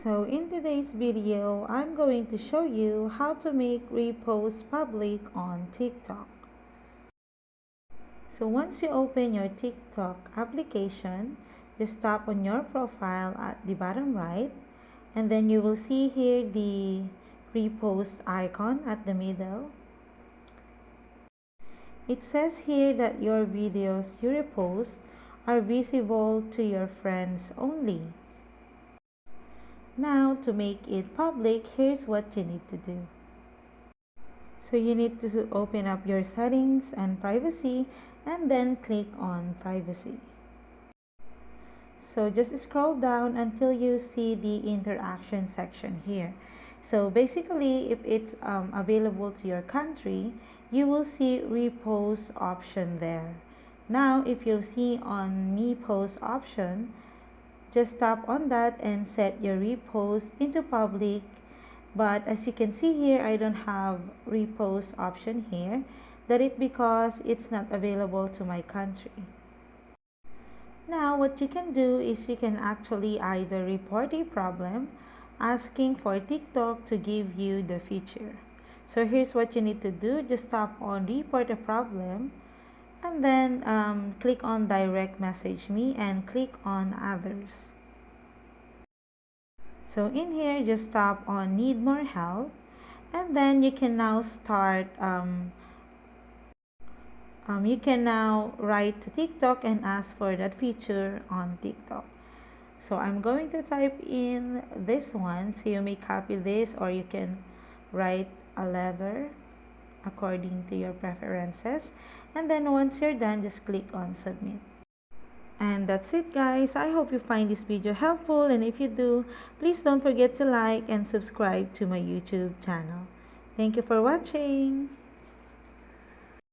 So in today's video, I'm going to show you how to make repost public on TikTok. So once you open your TikTok application, just tap on your profile at the bottom right, and then you will see here the repost icon at the middle. It says here that your videos you repost are visible to your friends only. Now, to make it public, here's what you need to do. So you need to open up your settings and privacy and then click on privacy. So just scroll down until you see the interaction section here. So basically, if it's available to your country, you will see repost option there. Now, if you'll see on me post option, just tap on that and set your repost into public. But as you can see here, I don't have repost option here. That is because it's not available to my country. Now what you can do is you can actually either report a problem asking for TikTok to give you the feature. So here's what you need to do. Just tap on report a problem and then click on direct message me and click on others. So in here, just tap on need more help, and then you can now start you can now write to TikTok and ask for that feature on TikTok. So I'm going to type in this one, so you may copy this or you can write a letter according to your preferences, and then once you're done, just click on submit. And that's it, guys. I hope you find this video helpful, and if you do, please don't forget to like and subscribe to my YouTube channel. Thank you for watching.